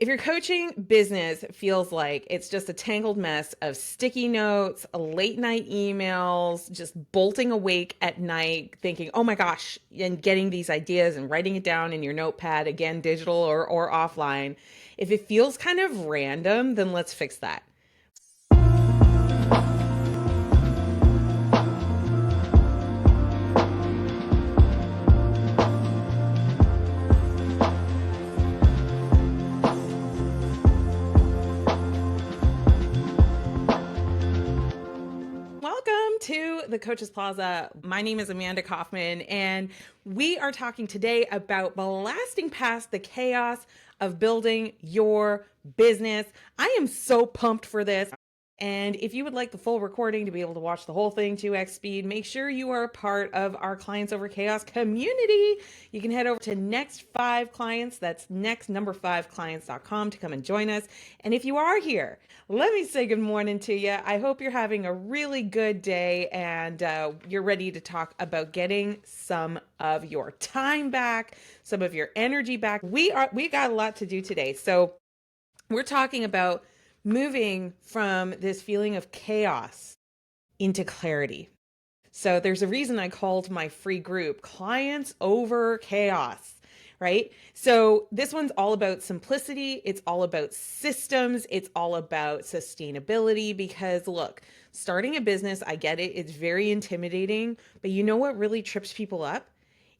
If your coaching business feels like it's just a tangled mess of sticky notes, late night emails, just bolting awake at night thinking, oh my gosh, and getting these ideas and writing it down in your notepad, again, digital or offline, if it feels kind of random, then let's fix that. Welcome to the Coaches Plaza. My name is Amanda Kaufman, and we are talking today about blasting past the chaos of building your business. I am so pumped for this. And if you would like the full recording to be able to watch the whole thing 2x speed, make sure you are a part of our Clients Over Chaos community. You can head over to Next 5 Clients, that's next5clients.com to come and join us. And if you are here, let me say good morning to you. I hope you're having a really good day and you're ready to talk about getting some of your time back, some of your energy back. We got a lot to do today. So we're talking about moving from this feeling of chaos into clarity. So there's a reason I called my free group Clients Over Chaos, right? So this one's all about simplicity. It's all about systems. It's all about sustainability because look, starting a business, I get it. It's very intimidating, but you know what really trips people up?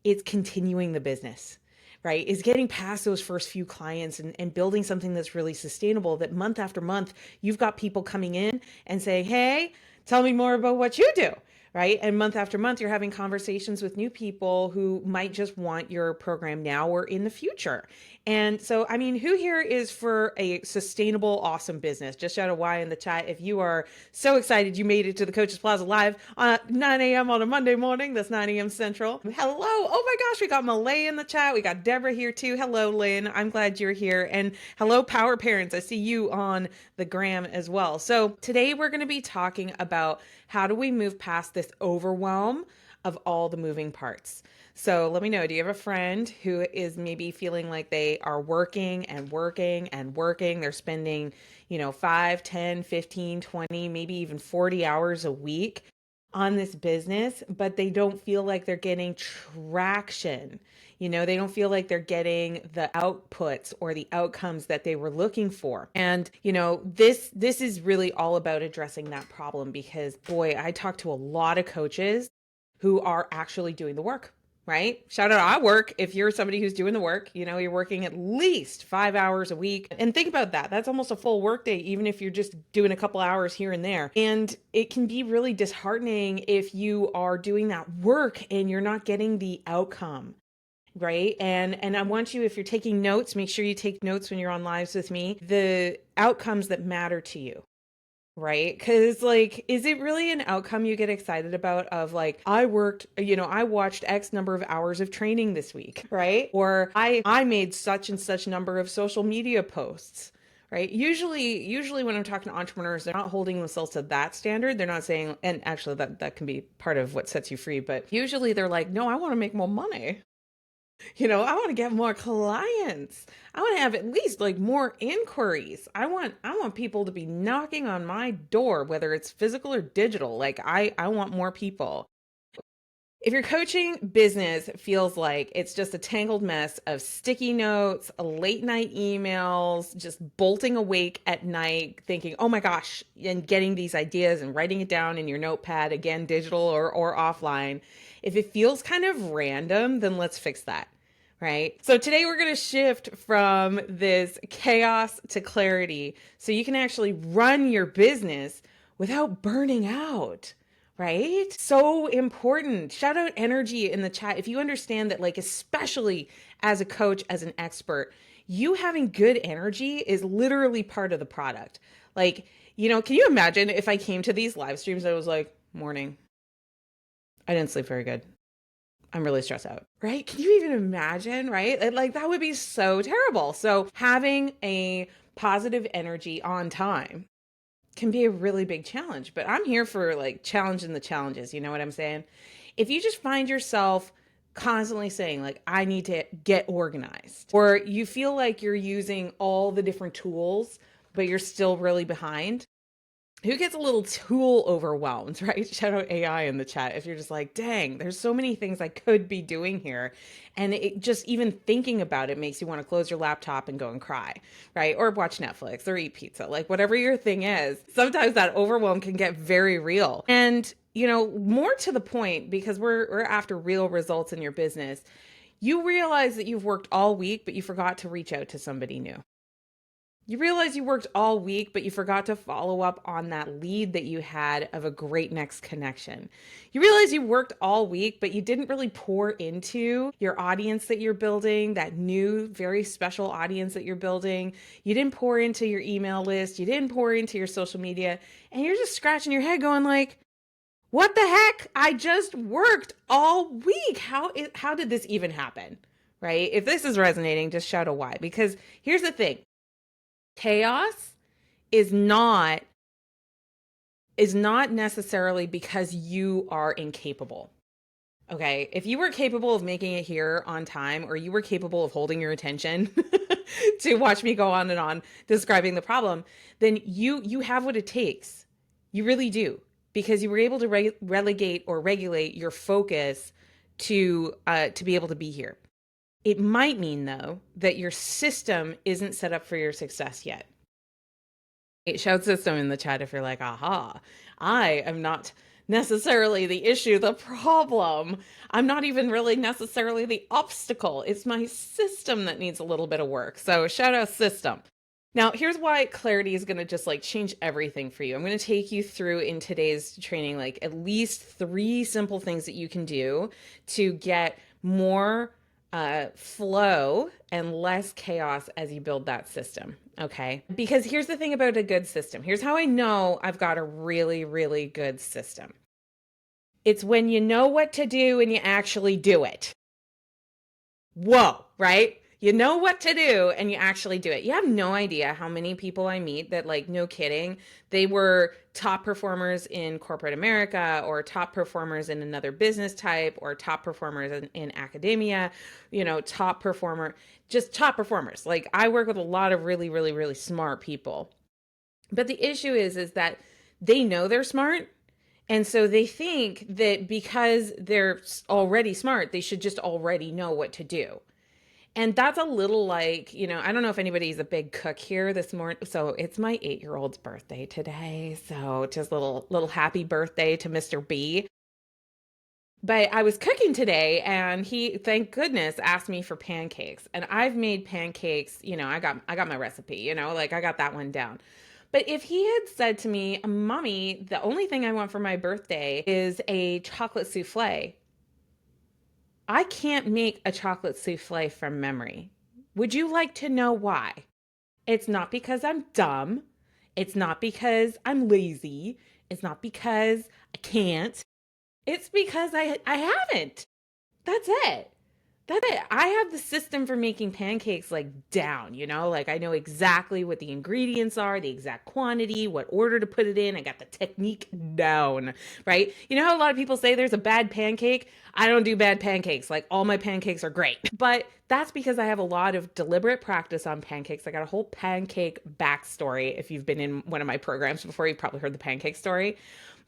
It's continuing the business, right? Is getting past those first few clients and building something that's really sustainable that month after month, you've got people coming in and saying, hey, tell me more about what you do, right? And month after month, you're having conversations with new people who might just want your program now or in the future. And so, I mean, who here is for a sustainable, awesome business? Just shout a Y in the chat if you are so excited you made it to the Coaches Plaza Live on 9 a.m. on a Monday morning. That's 9 a.m. Central. Hello. Oh my gosh, we got Malay in the chat. We got Deborah here too. Hello, Lynn. I'm glad you're here. And hello, Power Parents. I see you on the gram as well. So today we're going to be talking about how do we move past this overwhelm of all the moving parts. So let me know, do you have a friend who is maybe feeling like they are working and working and working? They're spending, 5, 10, 15, 20, maybe even 40 hours a week on this business, but they don't feel like they're getting traction. They don't feel like they're getting the outputs or the outcomes that they were looking for. And, this is really all about addressing that problem because boy, I talk to a lot of coaches who are actually doing the work, right? Shout out, I work. If you're somebody who's doing the work, you're working at least 5 hours a week. And think about that. That's almost a full workday, even if you're just doing a couple hours here and there. And it can be really disheartening if you are doing that work and you're not getting the outcome. Right. And I want you, if you're taking notes, make sure you take notes when you're on lives with me, the outcomes that matter to you. Right. Because, like, is it really an outcome you get excited about of like, I worked, I watched X number of hours of training this week, right? Or I made such and such number of social media posts, right? Usually when I'm talking to entrepreneurs, they're not holding themselves to that standard. They're not saying, and actually that can be part of what sets you free, but usually they're like, no, I want to make more money. I want to get more clients. I want to have at least like more inquiries. I want people to be knocking on my door, whether it's physical or digital. Like I want more people. If your coaching business feels like it's just a tangled mess of sticky notes, late night emails, just bolting awake at night thinking, oh my gosh, and getting these ideas and writing it down in your notepad, again, digital or offline, if it feels kind of random, then let's fix that. Right. So today we're going to shift from this chaos to clarity so you can actually run your business without burning out. Right? So important. Shout out energy in the chat. If you understand that, like, especially as a coach, as an expert, you having good energy is literally part of the product. Like, can you imagine if I came to these live streams and I was like, morning, I didn't sleep very good. I'm really stressed out, right? Can you even imagine, right? Like that would be so terrible. So having a positive energy on time can be a really big challenge, but I'm here for like challenging the challenges. You know what I'm saying? If you just find yourself constantly saying like, I need to get organized, or you feel like you're using all the different tools but you're still really behind. Who gets a little tool overwhelmed, right? Shout out AI in the chat if you're just like, dang, there's so many things I could be doing here. And it just, even thinking about it makes you want to close your laptop and go and cry, right? Or watch Netflix or eat pizza, like whatever your thing is. Sometimes that overwhelm can get very real. And, more to the point, because we're after real results in your business, you realize that you've worked all week, but you forgot to reach out to somebody new. You realize you worked all week, but you forgot to follow up on that lead that you had of a great next connection. You realize you worked all week, but you didn't really pour into your audience that you're building, that new, very special audience that you're building. You didn't pour into your email list. You didn't pour into your social media. And you're just scratching your head going like, what the heck? I just worked all week. How did this even happen? Right? If this is resonating, just shout a why. Because here's the thing. Chaos is not necessarily because you are incapable. Okay, if you were capable of making it here on time, or you were capable of holding your attention to watch me go on and on describing the problem, then you have what it takes. You really do, because you were able to relegate or regulate your focus to be able to be here. It might mean, though, that your system isn't set up for your success yet. Shout system in the chat if you're like, aha, I am not necessarily the issue, the problem. I'm not even really necessarily the obstacle. It's my system that needs a little bit of work. So shout out system. Now, here's why clarity is going to just like change everything for you. I'm going to take you through in today's training, like at least 3 simple things that you can do to get more flow and less chaos as you build that system. Okay. Because here's the thing about a good system. Here's how I know I've got a really, really good system. It's when you know what to do and you actually do it. Whoa, right? You know what to do and you actually do it. You have no idea how many people I meet that, like, no kidding, they were top performers in corporate America, or top performers in another business type, or top performers in academia, top performers. Like, I work with a lot of really, really, really smart people. But the issue is that they know they're smart. And so they think that because they're already smart, they should just already know what to do. And that's a little like, I don't know if anybody's a big cook here this morning. So it's my 8-year-old's birthday today. So just little happy birthday to Mr. B. But I was cooking today and he, thank goodness, asked me for pancakes. And I've made pancakes, I got my recipe, like I got that one down. But if he had said to me, Mommy, the only thing I want for my birthday is a chocolate souffle, I can't make a chocolate souffle from memory. Would you like to know why? It's not because I'm dumb. It's not because I'm lazy. It's not because I can't. It's because I haven't. That's it. That's it. I have the system for making pancakes like down, like I know exactly what the ingredients are, the exact quantity, what order to put it in. I got the technique down, right? You know how a lot of people say there's a bad pancake? I don't do bad pancakes. Like, all my pancakes are great. But that's because I have a lot of deliberate practice on pancakes. I got a whole pancake backstory. If you've been in one of my programs before, you've probably heard the pancake story.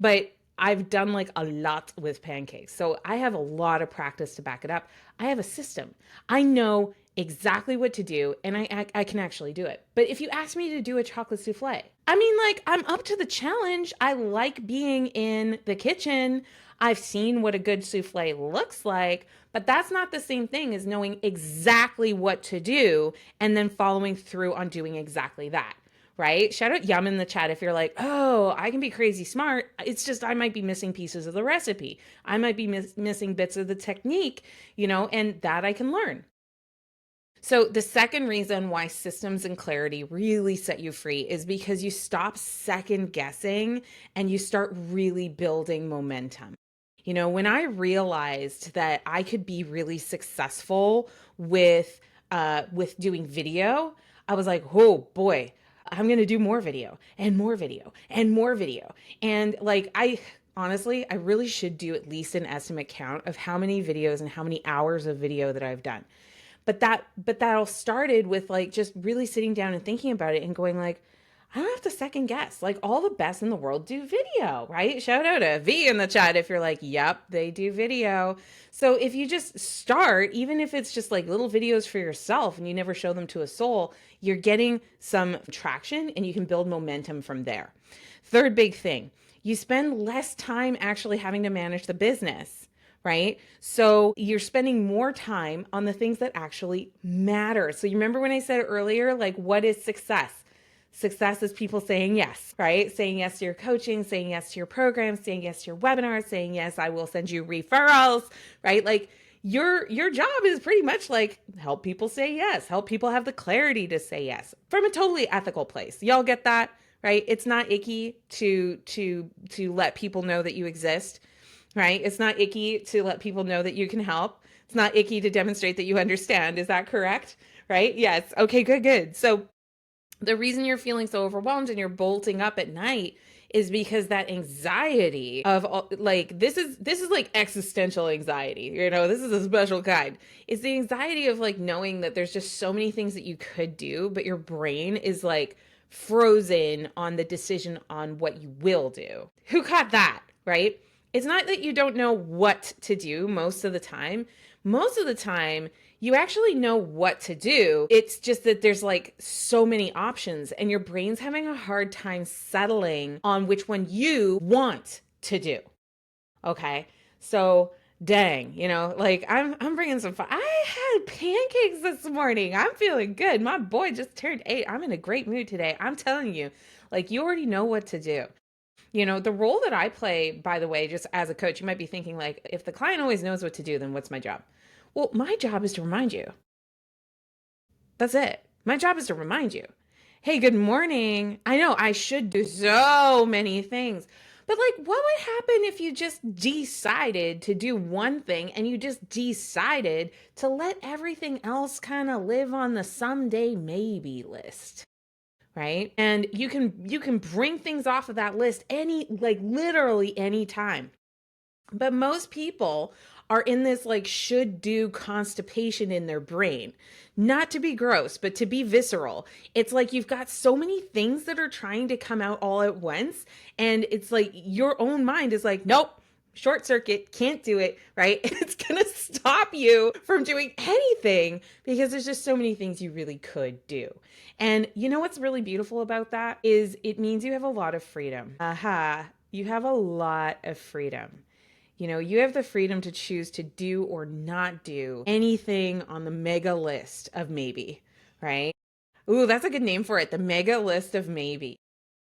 But I've done like a lot with pancakes. So I have a lot of practice to back it up. I have a system. I know exactly what to do, and I can actually do it. But if you ask me to do a chocolate souffle, I mean, like, I'm up to the challenge. I like being in the kitchen. I've seen what a good souffle looks like, but that's not the same thing as knowing exactly what to do and then following through on doing exactly that. Right? Shout out Yum in the chat if you're like, oh, I can be crazy smart. It's just I might be missing pieces of the recipe. I might be missing bits of the technique, and that I can learn. So the second reason why systems and clarity really set you free is because you stop second guessing and you start really building momentum. When I realized that I could be really successful with doing video, I was like, oh boy, I'm going to do more video and more video and more video. And like, honestly, I really should do at least an estimate count of how many videos and how many hours of video that I've done. But that all started with like just really sitting down and thinking about it and going like, I don't have to second guess. Like all the best in the world do video, right? Shout out to V in the chat if you're like, yep, they do video. So if you just start, even if it's just like little videos for yourself and you never show them to a soul, you're getting some traction and you can build momentum from there. Third big thing, you spend less time actually having to manage the business, right? So you're spending more time on the things that actually matter. So you remember when I said earlier, like, what is success? Success is people saying yes, right? Saying yes to your coaching, saying yes to your program, saying yes to your webinars, saying yes, I will send you referrals, right? Like your job is pretty much like help people say yes, help people have the clarity to say yes from a totally ethical place. Y'all get that, right? It's not icky to let people know that you exist, right? It's not icky to let people know that you can help. It's not icky to demonstrate that you understand. Is that correct? Right? Yes. Okay, good, good. So the reason you're feeling so overwhelmed and you're bolting up at night is because that anxiety of like this is like existential anxiety. This is a special kind. It's the anxiety of like knowing that there's just so many things that you could do, but your brain is like frozen on the decision on what you will do. Who caught that, right? It's not that you don't know what to do most of the time. Most of the time, you actually know what to do. It's just that there's like so many options and your brain's having a hard time settling on which one you want to do. Okay. So dang, like I'm bringing some fun. I had pancakes this morning. I'm feeling good. My boy just turned 8. I'm in a great mood today. I'm telling you, like you already know what to do. The role that I play, by the way, just as a coach, you might be thinking like, if the client always knows what to do, then what's my job? Well, my job is to remind you. That's it. My job is to remind you. Hey, good morning. I know I should do so many things, but like, what would happen if you just decided to do one thing and you just decided to let everything else kind of live on the someday maybe list? Right? And you can bring things off of that list literally any time. But most people are in this like should do constipation in their brain. Not to be gross, but to be visceral. It's like you've got so many things that are trying to come out all at once. And it's like your own mind is like, nope, short circuit, can't do it, right? It's going to stop you from doing anything because there's just so many things you really could do. And you know what's really beautiful about that is it means you have a lot of freedom. You have a lot of freedom. You have the freedom to choose to do or not do anything on the mega list of maybe, right? Ooh, that's a good name for it. The mega list of maybe.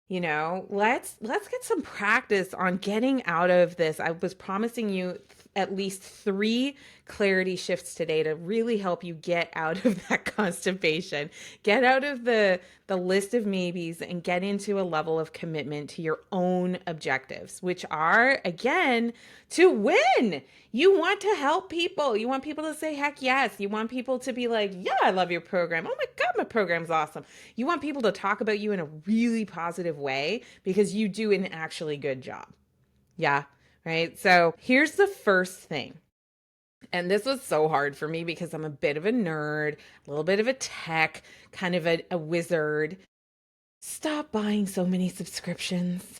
Let's get some practice on getting out of this. I was promising you at least 3 clarity shifts today to really help you get out of that constipation, get out of the list of maybes and get into a level of commitment to your own objectives, which are, again, to win. You want to help people. You want people to say, heck yes. You want people to be like, yeah, I love your program. Oh my God, my program's awesome. You want people to talk about you in a really positive way because you do an actually good job. Yeah. Right. So here's the first thing. And this was so hard for me because I'm a bit of a nerd, a little bit of a tech, kind of a wizard. Stop buying so many subscriptions,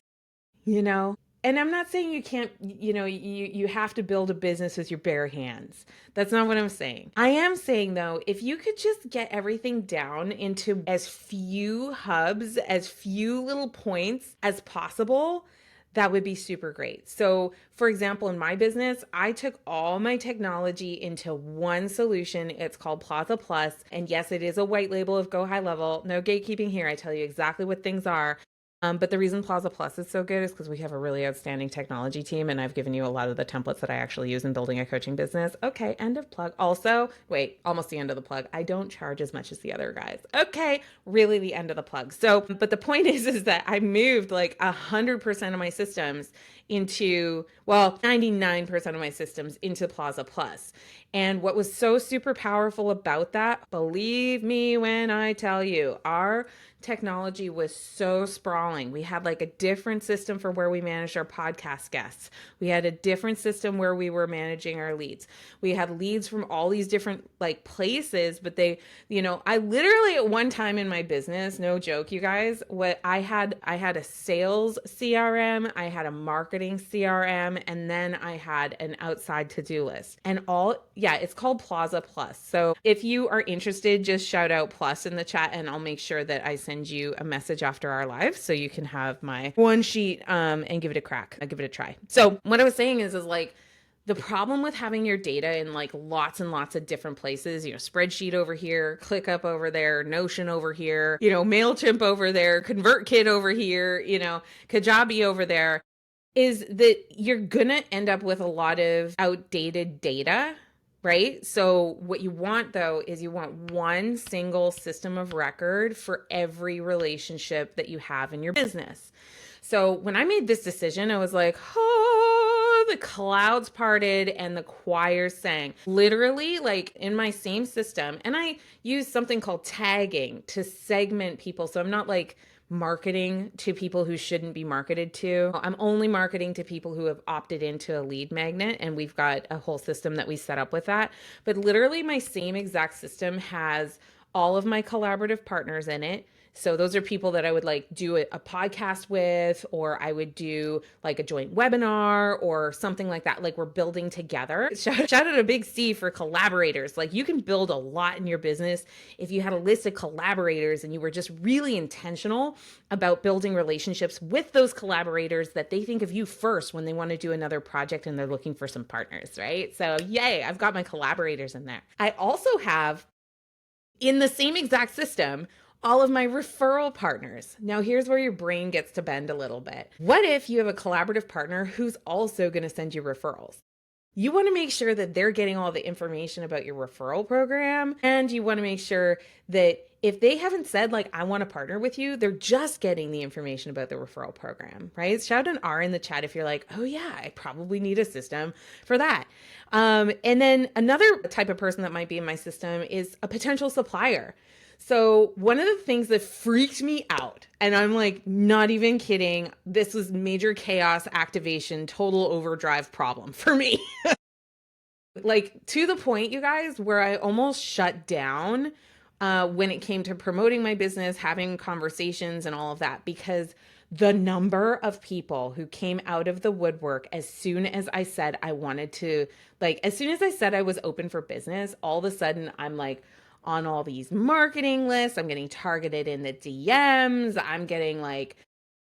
And I'm not saying you can't, you have to build a business with your bare hands. That's not what I'm saying. I am saying, though, if you could just get everything down into as few hubs, as few little points as possible, that would be super great. So, for example, in my business, I took all my technology into one solution. It's called Plaza Plus. And yes, it is a white label of Go High Level. No gatekeeping here. I tell you exactly what things are. But the reason Plaza Plus is so good is because we have a really outstanding technology team, and I've given you a lot of the templates that I actually use in building a coaching business. Okay, end of plug. Also, wait, almost the end of the plug. I don't charge as much as the other guys. Okay, really the end of the plug. So, but the point is that I moved like 100% of my systems into, well, 99% of my systems into Plaza Plus. And what was so super powerful about that, believe me when I tell you, our technology was so sprawling. We had like a different system for where we managed our podcast guests. We had a different system where we were managing our leads. We had leads from all these different like places, but they, I literally at one time in my business, no joke, you guys, what I had a sales CRM, I had a marketing CRM, and then I had an outside to-do list. And it's called Plaza Plus. So if you are interested, just shout out plus in the chat and I'll make sure that I send you a message after our live so you can have my one sheet and give it a crack. I'll give it a try. So what I was saying is like, the problem with having your data in like lots and lots of different places, spreadsheet over here, ClickUp over there, Notion over here, MailChimp over there, ConvertKit over here, Kajabi over there, is that you're going to end up with a lot of outdated data, right? So what you want though is you want one single system of record for every relationship that you have in your business. So when I made this decision, I was like, oh, the clouds parted and the choir sang. Literally, like in my same system. And I use something called tagging to segment people. So I'm not like marketing to people who shouldn't be marketed to. I'm only marketing to people who have opted into a lead magnet. And we've got a whole system that we set up with that. But literally my same exact system has all of my collaborative partners in it. So those are people that I would like do a podcast with, or I would do like a joint webinar or something like that. Like we're building together. Shout out a big C for collaborators. Like you can build a lot in your business if you had a list of collaborators and you were just really intentional about building relationships with those collaborators that they think of you first when they want to do another project and they're looking for some partners, right? So yay, I've got my collaborators in there. I also have in the same exact system all of my referral partners. Now, here's where your brain gets to bend a little bit. What if you have a collaborative partner who's also going to send you referrals? You want to make sure that they're getting all the information about your referral program. And you want to make sure that if they haven't said like, I want to partner with you, they're just getting the information about the referral program, right? Shout an R in the chat if you're like, oh yeah, I probably need a system for that. And then another type of person that might be in my system is a potential supplier. So one of the things that freaked me out, and I'm like, not even kidding, this was major chaos activation, total overdrive problem for me. Like to the point, you guys, where I almost shut down when it came to promoting my business, having conversations and all of that, because the number of people who came out of the woodwork as soon as I said I wanted to, like, as soon as I said I was open for business, all of a sudden I'm like, on all these marketing lists. I'm getting targeted in the DMs. I'm getting like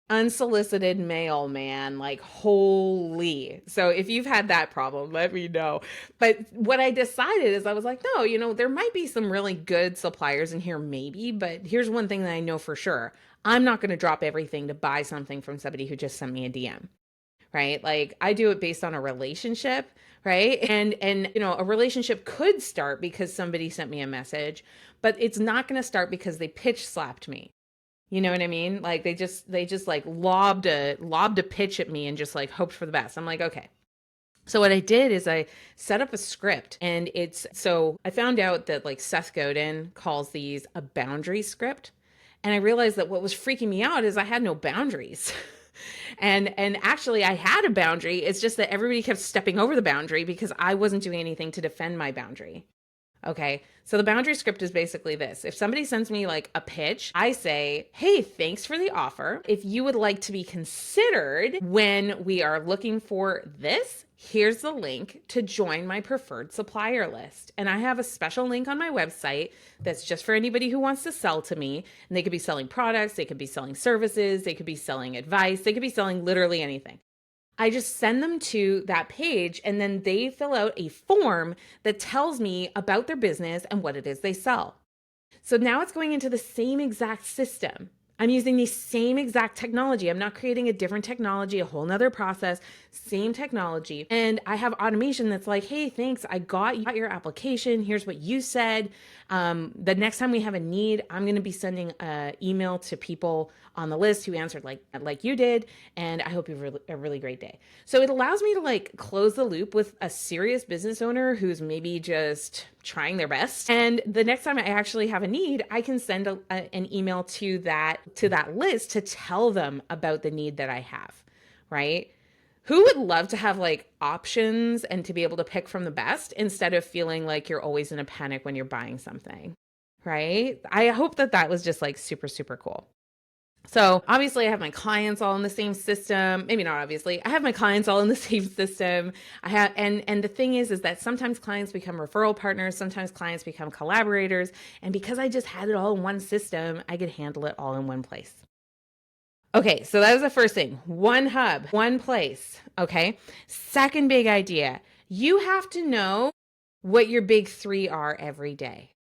unsolicited mail, man, like holy. So if you've had that problem, let me know. But what I decided is I was like, no, there might be some really good suppliers in here maybe, but here's one thing that I know for sure. I'm not going to drop everything to buy something from somebody who just sent me a DM. Right? Like I do it based on a relationship, right? And a relationship could start because somebody sent me a message, but it's not going to start because they pitch slapped me. You know what I mean? Like they just like lobbed a pitch at me and just like hoped for the best. I'm like, okay. So what I did is I set up a script, and so I found out that like Seth Godin calls these a boundary script. And I realized that what was freaking me out is I had no boundaries. And actually I had a boundary. It's just that everybody kept stepping over the boundary because I wasn't doing anything to defend my boundary. Okay. So the boundary script is basically this. If somebody sends me like a pitch, I say, hey, thanks for the offer. If you would like to be considered when we are looking for this, here's the link to join my preferred supplier list. And I have a special link on my website that's just for anybody who wants to sell to me. And they could be selling products, they could be selling services, they could be selling advice, they could be selling literally anything. I just send them to that page, and then they fill out a form that tells me about their business and what it is they sell. So now it's going into the same exact system. I'm using the same exact technology. I'm not creating a different technology, a whole nother process, same technology. And I have automation that's like, hey, thanks. I got your application. Here's what you said. The next time we have a need, I'm going to be sending an email to people on the list who answered like you did. And I hope you have a really great day. So it allows me to like close the loop with a serious business owner who's maybe just trying their best. And the next time I actually have a need, I can send an email to that list to tell them about the need that I have, right? Who would love to have like options and to be able to pick from the best instead of feeling like you're always in a panic when you're buying something, right? I hope that was just like super, super cool. So obviously I have my clients all in the same system. Maybe not obviously. I have my clients all in the same system. I have and the thing is that sometimes clients become referral partners, sometimes clients become collaborators, and because I just had it all in one system, I could handle it all in one place. Okay, so that was the first thing. One hub, one place, okay? Second big idea. You have to know what your big 3 are every day.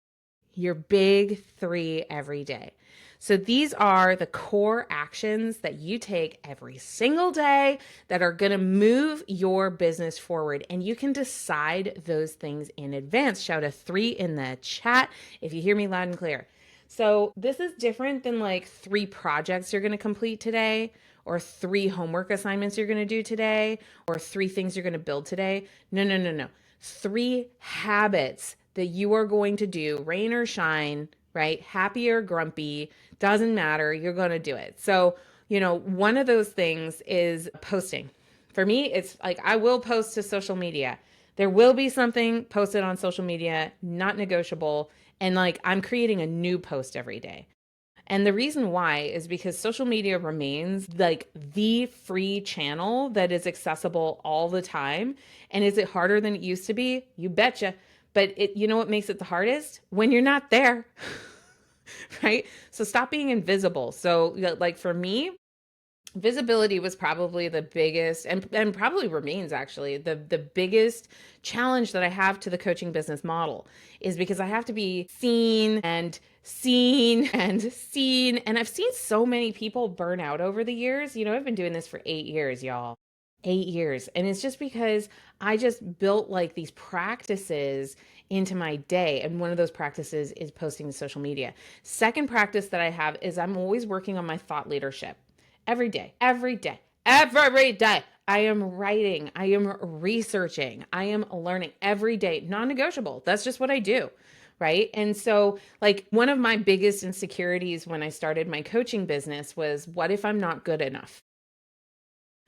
Your big 3 every day. So these are the core actions that you take every single day that are going to move your business forward. And you can decide those things in advance. Shout a 3 in the chat if you hear me loud and clear. So this is different than like 3 projects you're going to complete today, or 3 homework assignments you're going to do today, or 3 things you're going to build today. No. 3 habits that you are going to do, rain or shine, right? Happy or grumpy, doesn't matter. You're going to do it. So, one of those things is posting. For me, it's like I will post to social media. There will be something posted on social media, not negotiable. And like I'm creating a new post every day. And the reason why is because social media remains like the free channel that is accessible all the time. And is it harder than it used to be? You betcha. But you know what makes it the hardest? When you're not there, right? So stop being invisible. So like for me, visibility was probably the biggest and probably remains actually the biggest challenge that I have to the coaching business model is because I have to be seen and seen and seen. And I've seen so many people burn out over the years. I've been doing this for 8 years, y'all. 8 years. And it's just because I just built like these practices into my day. And one of those practices is posting to social media. Second practice that I have is I'm always working on my thought leadership. Every day. I am writing. I am researching. I am learning every day. Non-negotiable. That's just what I do. Right. And so like one of my biggest insecurities when I started my coaching business was, what if I'm not good enough?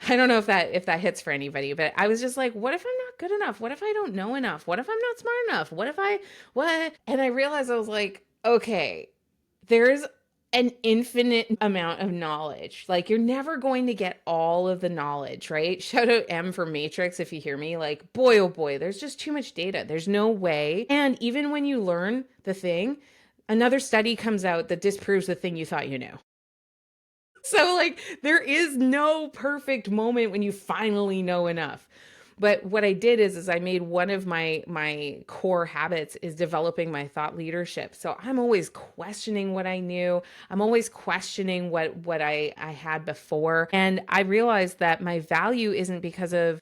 I don't know if that hits for anybody, but I was just like, what if I'm not good enough? What if I don't know enough? What if I'm not smart enough? What? And I realized I was like, okay, there's an infinite amount of knowledge. Like you're never going to get all of the knowledge, right? Shout out M for Matrix if you hear me. Like, boy, oh boy, there's just too much data. There's no way. And even when you learn the thing, another study comes out that disproves the thing you thought you knew. So like there is no perfect moment when you finally know enough. But what I did is I made one of my core habits is developing my thought leadership. So I'm always questioning what I knew. I'm always questioning what I had before. And I realized that my value isn't because of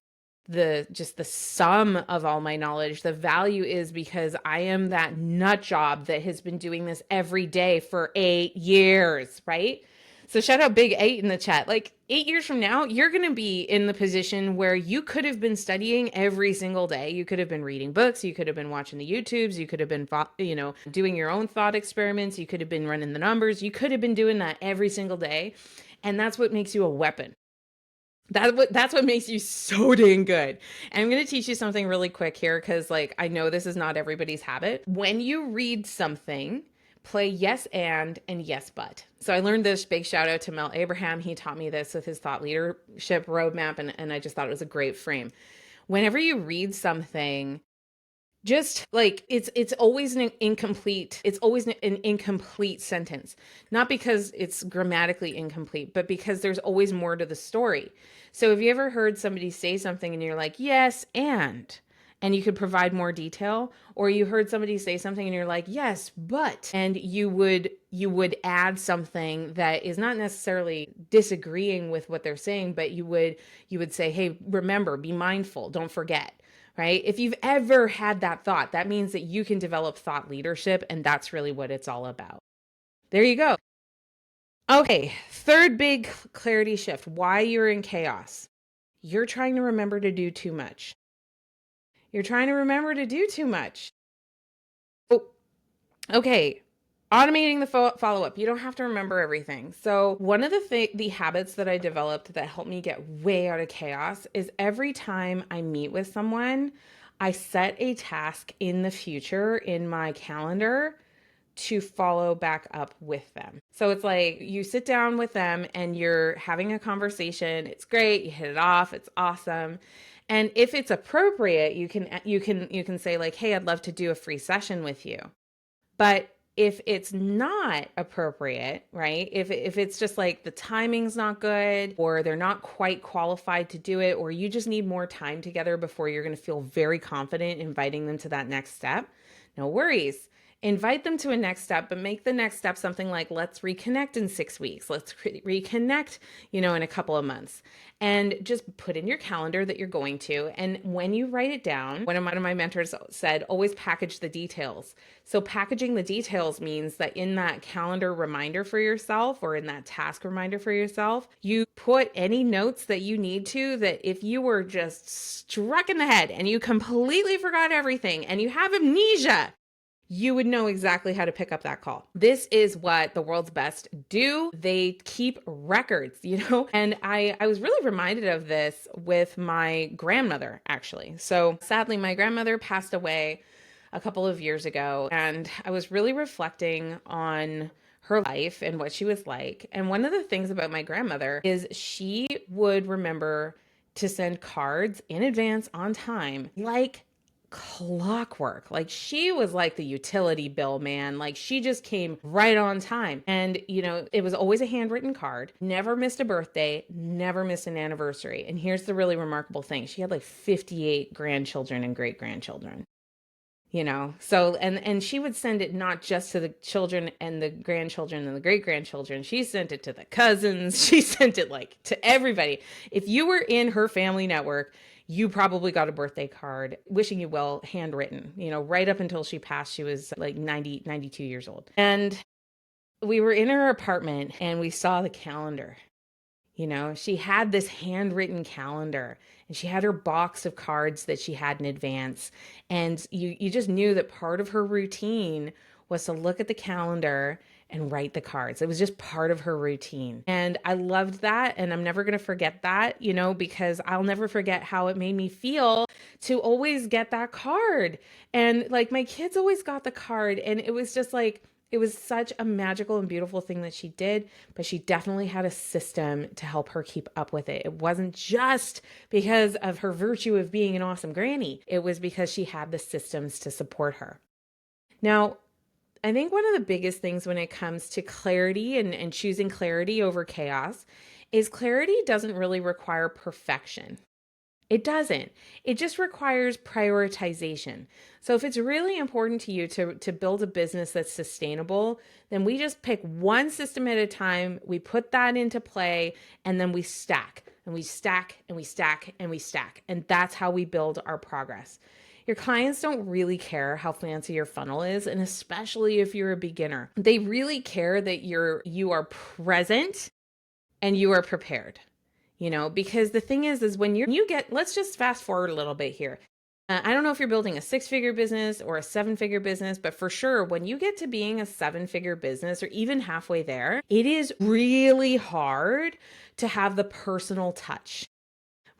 the sum of all my knowledge. The value is because I am that nut job that has been doing this every day for 8 years, right? So shout out big 8 in the chat. Like 8 years from now, you're going to be in the position where you could have been studying every single day. You could have been reading books. You could have been watching the YouTubes. You could have been, doing your own thought experiments. You could have been running the numbers. You could have been doing that every single day. And that's what makes you a weapon. That's what makes you so dang good. And I'm going to teach you something really quick here because like I know this is not everybody's habit. When you read something, play yes and yes but. So I learned this, big shout out to Mel Abraham. He taught me this with his thought leadership roadmap and I just thought it was a great frame. Whenever you read something, just like it's always an incomplete sentence, not because it's grammatically incomplete, but because there's always more to the story. So have you ever heard somebody say something and you're like, yes, and and you could provide more detail, or you heard somebody say something and you're like, yes, but, and you would add something that is not necessarily disagreeing with what they're saying, but you would say, hey, remember, be mindful, don't forget. Right? If you've ever had that thought, that means that you can develop thought leadership, and that's really what it's all about. There you go. Okay, third big clarity shift. Why you're in chaos. You're trying to remember to do too much. You're trying to remember to do too much. Oh, okay. Automating the follow up. You don't have to remember everything. So, one of the habits that I developed that helped me get way out of chaos is every time I meet with someone, I set a task in the future in my calendar to follow back up with them. So it's like you sit down with them and you're having a conversation. It's great. You hit it off. It's awesome. And if it's appropriate, you can say like, "Hey, I'd love to do a free session with you." But if it's not appropriate, right? If it's just like the timing's not good, or they're not quite qualified to do it, or you just need more time together before you're going to feel very confident inviting them to that next step, no worries. Invite them to a next step, but make the next step something like, let's reconnect in 6 weeks. Let's reconnect, in a couple of months. And just put in your calendar that you're going to. And when you write it down, one of my mentors said, always package the details. So packaging the details means that in that calendar reminder for yourself, or in that task reminder for yourself, you put any notes that you need to, that if you were just struck in the head and you completely forgot everything and you have amnesia, you would know exactly how to pick up that call. This is what the world's best do. They keep records, and I was really reminded of this with my grandmother, actually. So sadly, my grandmother passed away a couple of years ago, and I was really reflecting on her life and what she was like. And one of the things about my grandmother is she would remember to send cards in advance on time, like clockwork. Like she was like the utility bill man. Like she just came right on time. And, it was always a handwritten card, never missed a birthday, never missed an anniversary. And here's the really remarkable thing. She had like 58 grandchildren and great grandchildren. So and she would send it not just to the children and the grandchildren and the great grandchildren. She sent it to the cousins. She sent it like to everybody. If you were in her family network, you probably got a birthday card wishing you well, handwritten. Right up until she passed, she was like 90, 92 years old. And we were in her apartment and we saw the calendar. She had this handwritten calendar, and she had her box of cards that she had in advance. And you just knew that part of her routine was to look at the calendar and write the cards. It was just part of her routine. And I loved that. And I'm never going to forget that, because I'll never forget how it made me feel to always get that card. And like my kids always got the card. And it was just like, it was such a magical and beautiful thing that she did, but she definitely had a system to help her keep up with it. It wasn't just because of her virtue of being an awesome granny. It was because she had the systems to support her. Now, I think one of the biggest things when it comes to clarity and choosing clarity over chaos is clarity doesn't really require perfection. It doesn't. It just requires prioritization. So if it's really important to you to build a business that's sustainable, then we just pick one system at a time, we put that into play, and then we stack, and we stack, and we stack, and we stack. And that's how we build our progress. Your clients don't really care how fancy your funnel is, and especially if you're a beginner. They really care that you are present and you are prepared. Because the thing is when you get, let's just fast forward a little bit here. I don't know if you're building a 6-figure business or a 7-figure business, but for sure, when you get to being a 7-figure business or even halfway there, it is really hard to have the personal touch.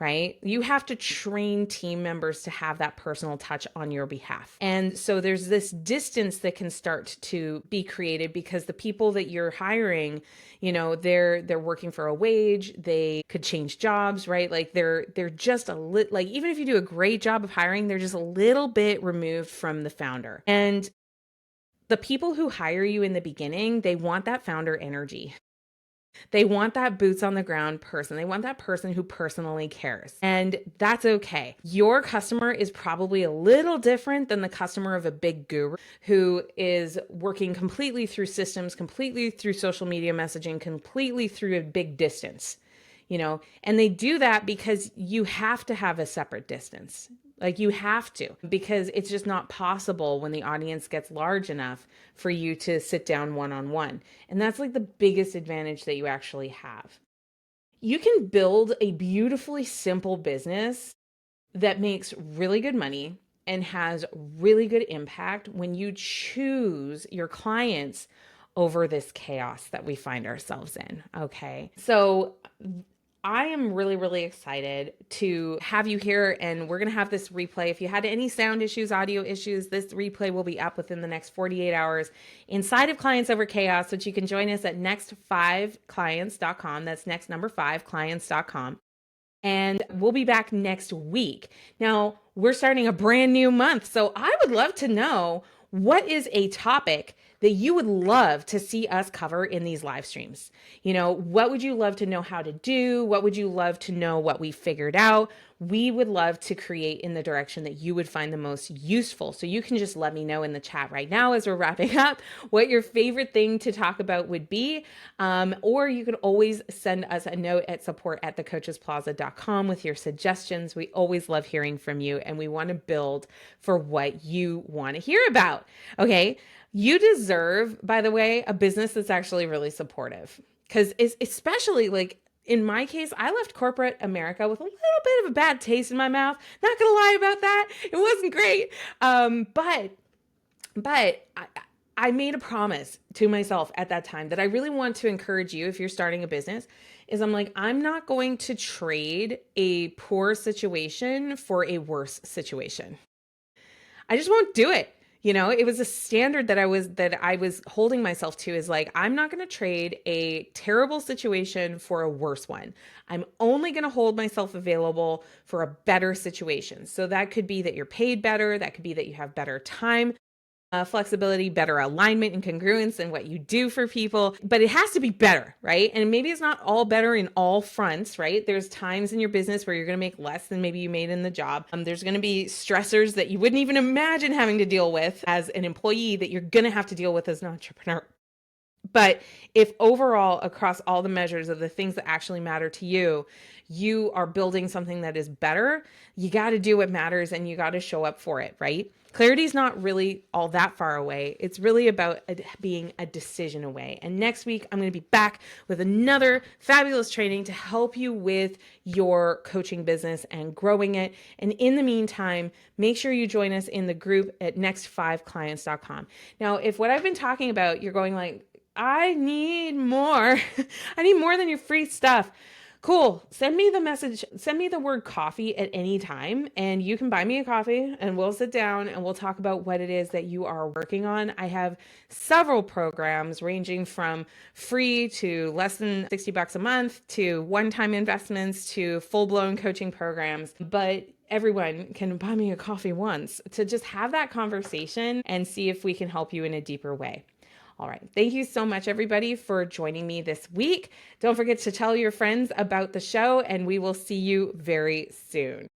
Right? You have to train team members to have that personal touch on your behalf. And so there's this distance that can start to be created because the people that you're hiring, they're working for a wage, they could change jobs, right? Like they're just like, even if you do a great job of hiring, they're just a little bit removed from the founder. And the people who hire you in the beginning, they want that founder energy. They want that boots on the ground person. They want that person who personally cares. And that's okay. Your customer is probably a little different than the customer of a big guru who is working completely through systems, completely through social media messaging, completely through a big distance. And they do that because you have to have a separate distance. Like you have to, because it's just not possible when the audience gets large enough for you to sit down one on one. And that's like the biggest advantage that you actually have. You can build a beautifully simple business that makes really good money and has really good impact when you choose your clients over this chaos that we find ourselves in. Okay. So I am really, really excited to have you here, and we're going to have this replay. If you had any sound issues, audio issues, this replay will be up within the next 48 hours inside of Clients Over Chaos, which you can join us at next5clients.com. That's next number 5clients.com. And we'll be back next week. Now, we're starting a brand new month, so I would love to know, what is a topic that you would love to see us cover in these live streams? What would you love to know how to do? What would you love to know what we figured out? We would love to create in the direction that you would find the most useful. So you can just let me know in the chat right now as we're wrapping up what your favorite thing to talk about would be. Or you can always send us a note at support@thecoachesplaza.com with your suggestions. We always love hearing from you, and we want to build for what you want to hear about. Okay. You deserve, by the way, a business that's actually really supportive, because especially like in my case, I left corporate America with a little bit of a bad taste in my mouth. Not gonna lie about that. It wasn't great. But I made a promise to myself at that time that I really want to encourage you if you're starting a business. I'm like, I'm not going to trade a poor situation for a worse situation. I just won't do it. It was a standard that I was holding myself to, is like, I'm not going to trade a terrible situation for a worse one. I'm only going to hold myself available for a better situation. So that could be that you're paid better. That could be that you have better time flexibility, better alignment and congruence in what you do for people, but it has to be better, right? And maybe it's not all better in all fronts, right? There's times in your business where you're going to make less than maybe you made in the job. There's going to be stressors that you wouldn't even imagine having to deal with as an employee that you're going to have to deal with as an entrepreneur. But if overall, across all the measures of the things that actually matter to you, you are building something that is better, you got to do what matters and you got to show up for it, right? Clarity is not really all that far away. It's really about being a decision away. And next week, I'm going to be back with another fabulous training to help you with your coaching business and growing it. And in the meantime, make sure you join us in the group at next5clients.com. Now, if what I've been talking about, you're going like, I need more. I need more than your free stuff. Cool. Send me the message. Send me the word coffee at any time, and you can buy me a coffee and we'll sit down and we'll talk about what it is that you are working on. I have several programs ranging from free to less than $60 a month to one-time investments to full-blown coaching programs. But everyone can buy me a coffee once to just have that conversation and see if we can help you in a deeper way. All right. Thank you so much, everybody, for joining me this week. Don't forget to tell your friends about the show, and we will see you very soon.